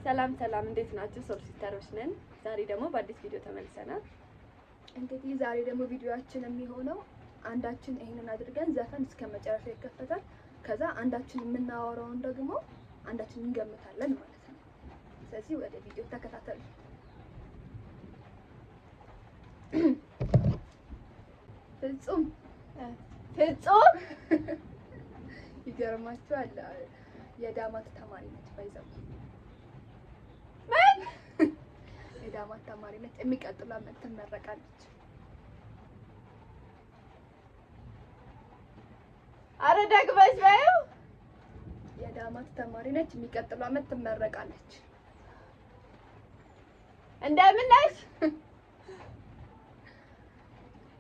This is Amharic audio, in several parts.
ሰላም ሰላም፣ እንዴት ናችሁ? ሶል ሲስተሮች ነን። ዛሬ ደግሞ በአዲስ ቪዲዮ ተመልሰናል። እንግዲህ ዛሬ ደግሞ ቪዲዮአችን የሚሆነው አንዳችን ይሄንን አድርገን ዘፈን እስከ መጨረሻ ይከፈታል። ከዛ አንዳችን የምናወራውን ደግሞ አንዳችን እንገምታለን ማለት ነው። ስለዚህ ወደ ቪዲዮ ተከታተሉ። ፍጹም ይገርማችኋል፣ የዳማት ተማሪ ነች። ባይዘው የዳማት ተማሪ ነች። የሚቀጥለው ዓመት ትመረቃለች። አረ ደግመሽ በይው። የዳማት ተማሪ ነች። የሚቀጥለው ዓመት ትመረቃለች። እንደምን ነሽ?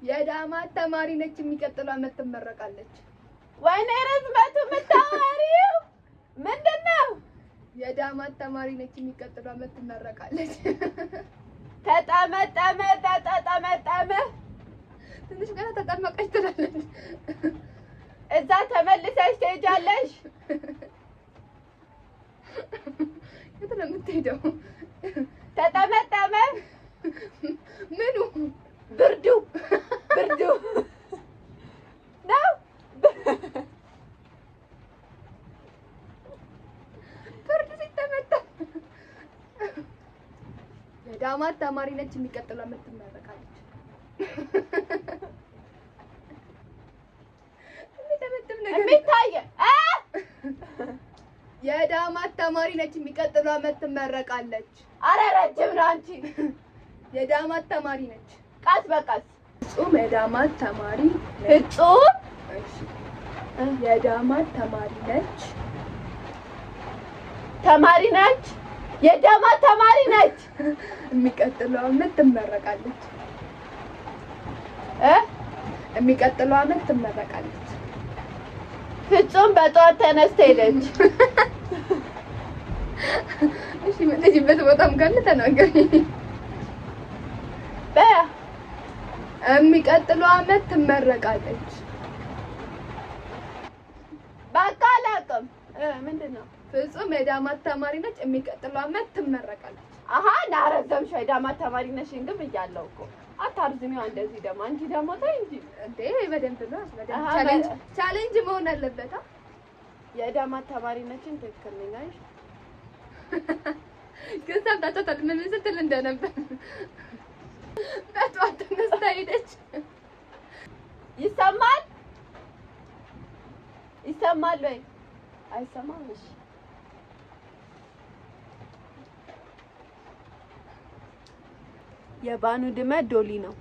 የዳማት ተማሪ ነች። የሚቀጥለው ዓመት ትመረቃለች። ወይኔ ርዝመቱ የምታወሪው ምንድነው? የዳማት ተማሪ ነች። የሚቀጥለው ዓመት ትመረቃለች። ተጠመጠመ። ትንሽ ገና ተጠመቀች ትላለች። እዛ ተመልሰሽ ትሄጃለሽ። የት ነው የምትሄደው? ተጠመጠመ። ምኑ? ብርዱ ነው። ብርድ ሲተመጠም። የዳማት ተማሪ ነች። የሚቀጥለው ዓመት ትመረቃለች። የሚታየ የዳማት ተማሪ ነች። የሚቀጥለው ዓመት ትመረቃለች። አረ ረጅም ነው አንቺ። የዳማት ተማሪ ነች። ቀስ በቀስ ፍጹም የዳማት ተማሪ ፍጹም እሺ፣ የዳማት ተማሪ ነች። የዳማት ተማሪ ነች። የሚቀጥለው ዓመት ትመረቃለች። የሚቀጥለው ዓመት ትመረቃለች። ፍጹም በጠዋት ተነስታ ሄደች። እሺ፣ የምትሄጂበት ቦታም ካለ ተናገሪ። የሚቀጥለው ዓመት ትመረቃለች። በቃ አላውቅም። ምንድነው? ፍጹም የዳማት ተማሪ ነች። የሚቀጥለው ዓመት ትመረቃለች። አሃ ናረዘምሽ። የዳማት ተማሪ ነሽ ግን ብያለሁ እኮ። አታርዝሚው እንደዚህ ደግሞ አንቺ ደግሞ ተይ እንጂ እንዴ። በደንብ ነው። በደንብ ቻሌንጅ መሆን አለበት። የዳማት ተማሪ ነችን። ትክክል ነኝ አይሽ? ግን ሰምታችኋታል ምን ስትል እንደነበር። በጠዋት ተነስታ ሄደች። ይሰማል ወይ? አይሰማም? እሺ የባኑ ድመት ዶሊ ነው።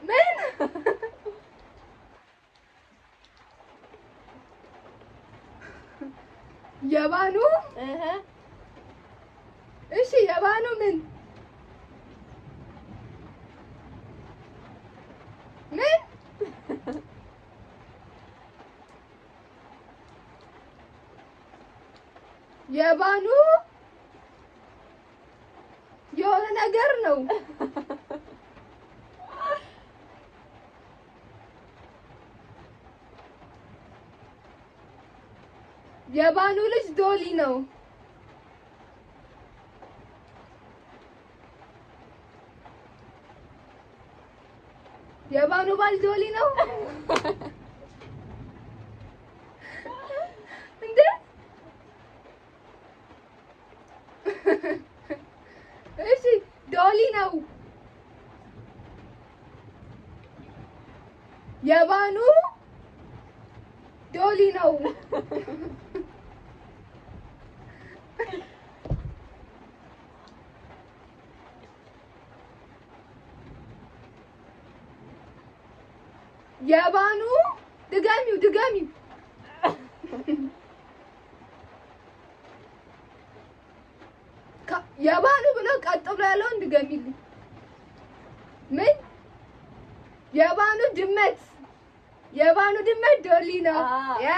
ምን? የባኑ እሺ፣ የባኑ ምን የባኑ የሆነ ነገር ነው። የባኑ ልጅ ዶሊ ነው። የባኑ ባል ዶሊ ነው። እንዴ? እሺ ዶሊ ነው። የባኑ ዶሊ ነው። የባኑ ድጋሚው የባኑ ብለው ቀጥሎ ያለውን ድገሚልኝ። ምን? የባኑ ድመት ዶሊ ነው። ያ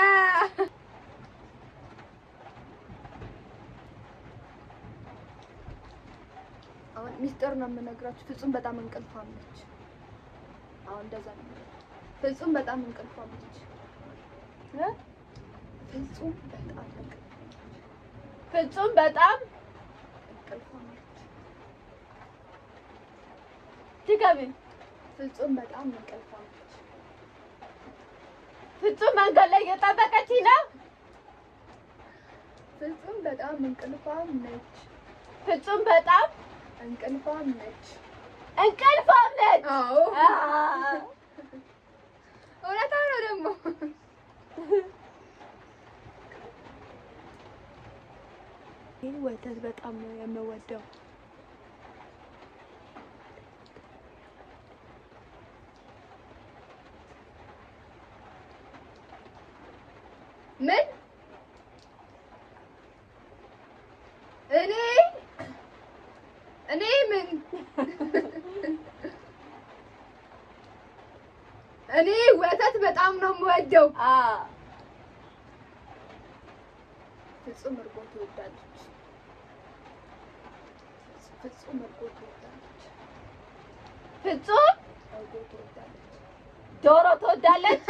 ሚስጥር ነው የምነግራችሁ። ፍጹም በጣም እንቅልፋም ነች። አሁን እንደዛ ነው። ፍጹም በጣም እንቅልፋም ነች። ፍጹም በጣም ፍጹም በጣም እንቅልፋም ነች። ድገሚ። ፍጹም በጣም እንቅልፋም ነች። ፍጹም መንገድ ላይ እየጠበቀችኝ ነው። ፍጹም በጣም እንቅልፋም ነች። ፍጹም በጣም እንቅልፋም ነች። እንቅልፋም ነች። አዎ እውነታ ነው ደግሞ። ይህ ወተት በጣም ነው የምወደው። ምን እኔ ምን እኔ ወተት በጣም ነው የምወደው። ፍጹም እርጎ ትወዳለች። ፍጹም እርጎ ትወዳለች። ፍጹም እርጎ ትወዳለች። ዶሮ ትወዳለች።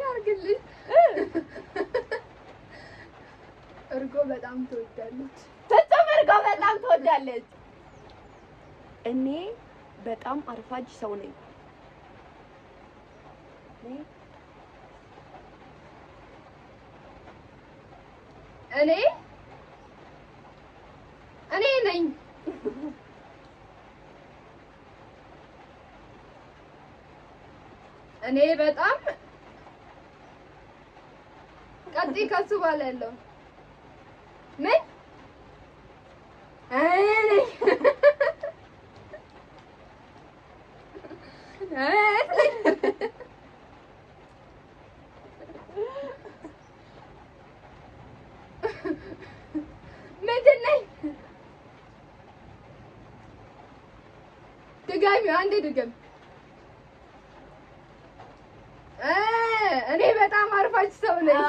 ያርግልኝ። እርጎ በጣም ትወዳለች። ፍጹም እርጎ በጣም ትወዳለች። እኔ በጣም አርፋጅ ሰው ነኝ። እኔ ነኝ። እኔ በጣም ቀጥይ ከሱ በኋላ ያለው ምን ምንድን ነኝ? ድጋሚ አንዴ ድገም። እኔ በጣም አርፋች ሰው ነኝ።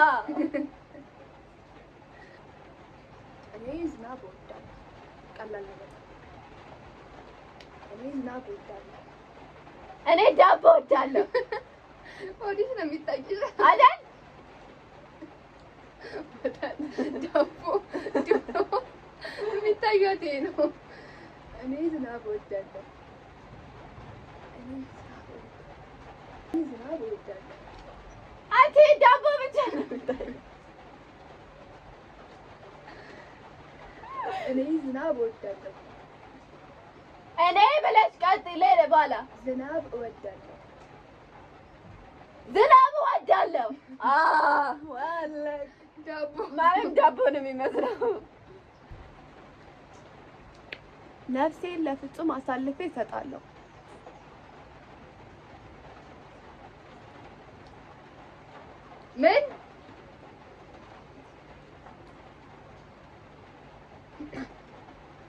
እኔ ዝናብ እወዳለሁ። ቀላል ነገር። እኔ ዝናብ እወዳለሁ። እኔ ዳቦ እወዳለሁ። ሆድሽ ነው የሚታይሽ አይደል? ዳቦ የሚታየው ነው። እኔ ዝናብ እወዳለሁ። ዝናብ እወዳለሁ። አንቺ ዳቦ ብቻ ነው የምታየው። እኔ ዝናብ እወዳለሁ። እኔ ብለሽ ቀጥይ። በኋላ ዝናብ እወዳለሁ። ዝናብ እወዳለሁ። ወላሂ ዳቦ ማርያም ዳቦ ነው የሚመስለው። ነፍሴን ለፍጹም አሳልፌ እሰጣለሁ። ምን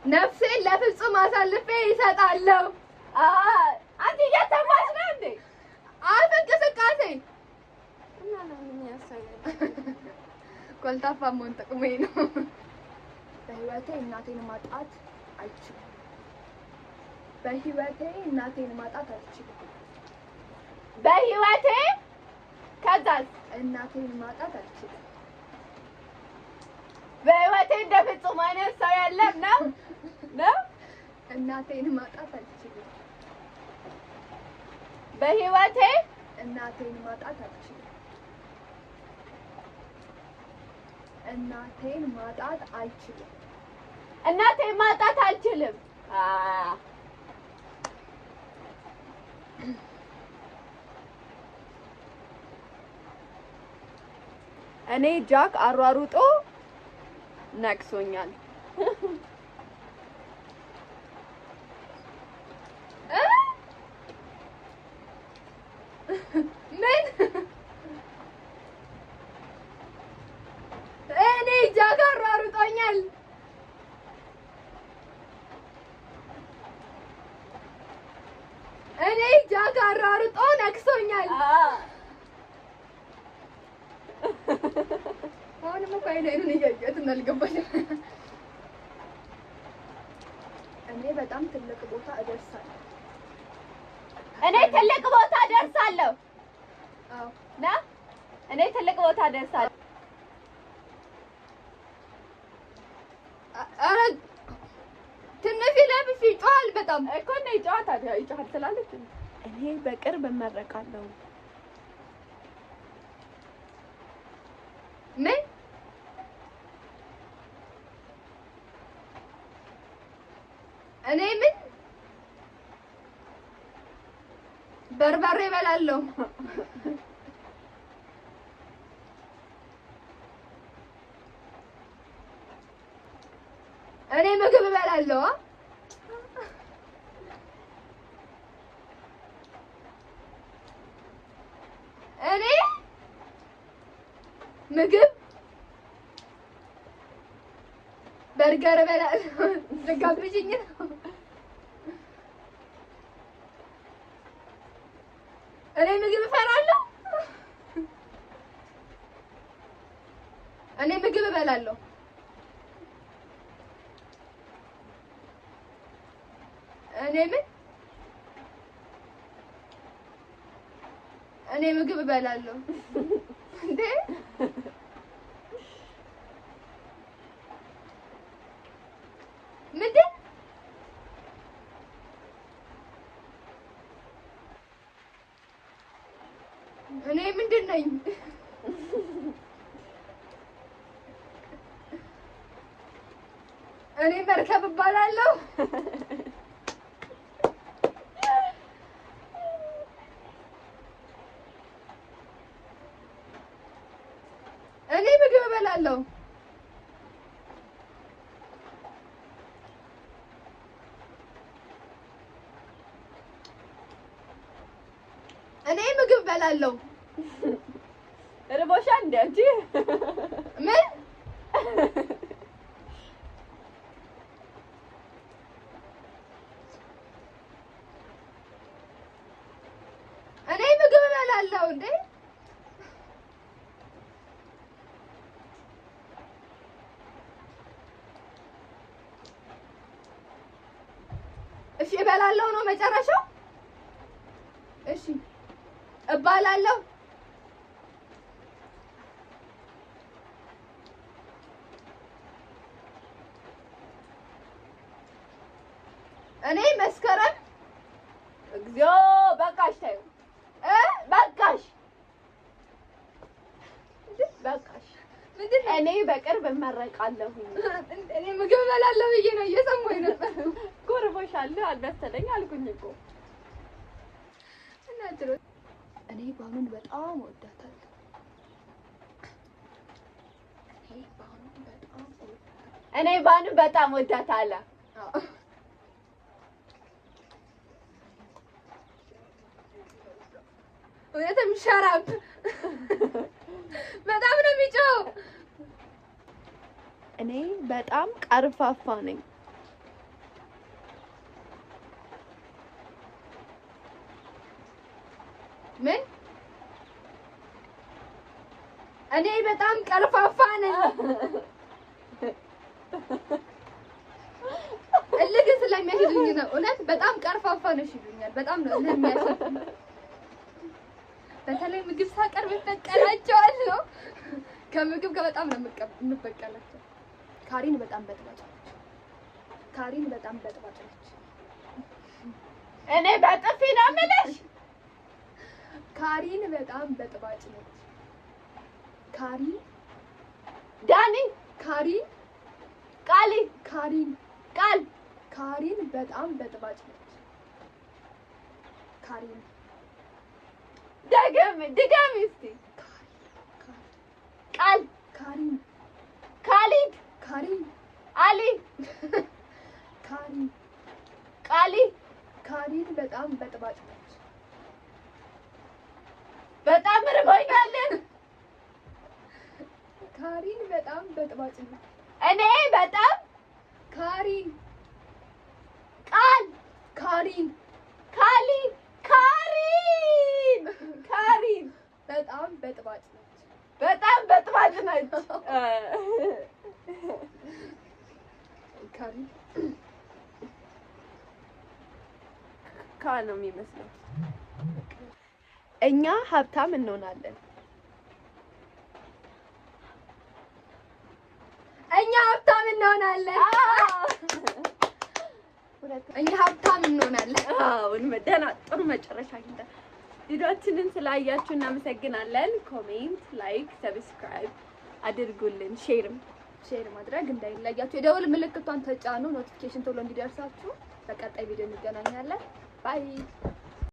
ነፍሴን ለፍጹም አሳልፌ ይሰጣለሁ። አንቺ እየሰማሽ ነው እንዴ? አፍ እንቅስቃሴ እና ነው የሚያሳየው። ኮልታፋ መሆን ጥቅሜ ነው። በህይወቴ እናቴን ማጣት አልችልም። በህይወቴ እናቴን ማጣት አልችልም። በህይወቴ ከዛስ እናቴን ማጣት አልችልም። በህይወቴ እንደ ፍጹም አይነት ሰው የለም ነው ነው። እናቴን ማጣት አልችልም። በህይወቴ እናቴን ማጣት አልችልም። እናቴን ማጣት አልችልም። እናቴን ማጣት አልችልም። እኔ ጃክ አሯሩጦ ነቅሶኛል። ምን እኔ ጃክ አሯሩጦኛል። እኔ ጃክ አሯሩጦ ነቅሶኛል። አሁንም እኮ አይኔን እያየሁት እንዳልገባኝ። እኔ በጣም ትልቅ ቦታ እደርሳለሁ። እኔ ትልቅ ቦታ ደርሳለሁ። አዎ ና እኔ ትልቅ ቦታ ደርሳለሁ። ኧረ ትንሽ ለብሽ ይጮሃል በጣም እኮ ነው ይጮሃል። ታዲያ ይጮሃል ስላለች እኔ በቅርብ እመረቃለሁ። ምን እኔ ምን በርበሬ እበላለሁ። እኔ ምግብ እበላለሁ። እኔ ምግብ በርገር እበላለሁ። ልጋብዥኝ ነው? እኔ ምግብ እፈራለሁ። እኔ ምግብ እበላለሁ። እኔ ምን እኔ ምግብ እበላለሁ እንዴ? ምንድን እኔ ምንድን ነኝ? እኔ መርከብ እባላለሁ። እኔ ምግብ እበላለሁ። እኔ ምግብ እበላለሁ። ርቦሻል እንዴ አንቺ? ምን እኔ ምግብ እበላለሁ እንዴ? እሺ እበላለሁ ነው መጨረሻው? እሺ እባላለሁ። እኔ መስከረም እግዚኦ በቃሽ። ታዩ በቃሽ በቃሽ። ምንድን ነው? እኔ በቅርብ እመረቃለሁ። እኔ ምግብ እበላለሁ ብዬ ነው እየሰማሁኝ ነበር። ጎርቦሻል አልመሰለኝ አልኩኝ እኮ። እኔ ባኑን በጣም እወዳታለሁ። እኔ ባኑን በጣም እወዳታለሁ። እውነትም ሸራብ በጣም ነው የሚጮኸው። እኔ በጣም ቀርፋፋ ነኝ። ምን? እኔ በጣም ቀርፋፋ ነኝ። እልግ ስለሚያስይዙኝ ነው። እውነት በጣም ቀርፋፋ ነሽ ይሉኛል። በጣም ነው የሚያስይዙኝ። በተለይ ምግብ ሳቀርብ እበቀላቸዋለሁ። ከምግብ ጋር በጣም ነው የምበቀላቸው። ካሪን በጣም በጥባጭ ነች። ካሪን በጣም በጥባጭ ነች። እኔ በጥፊ ነው የምልሽ። ካሪን በጣም በጥባጭ ነች። ካሪን ዳኒ ካሪን ቃሊ ካሪን ቃል ካሪን በጣም በጥባጭ ነች። ካሪን ድገሚ እስቲ። ቃል ካሪን ካሊድ ካሪን አሊ ካሪን ቃሊ ካሪን በጣም በጥባጭ ነች። በጣም ርቦኛል። ካሪን በጣም በጥባጭ ነች። እኔ በጣም ካሪን ቃል ካሪን ካሊ ካሪን በጣም በጥባጭ ነች። በጣም በጥባጭ ነች። ካሪን ነው የሚመስለው። እኛ ሀብታም እንሆናለን። እኛ ሀብታም እንሆናለን። እኛ ሀብታም እንሆናለን። ደህና ጥሩ መጨረሻ አግኝተን ቪዲዮአችንን ስላያችሁ እናመሰግናለን። ኮሜንት፣ ላይክ፣ ሰብስክራይብ አድርጉልን። ሼር ማድረግ እንዳይለያችሁ። የደወል ምልክቷን ተጫኑ፣ ኖቲፊኬሽን ቶሎ እንዲደርሳችሁ። በቀጣይ ቪዲዮ እንገናኛለን። ባይ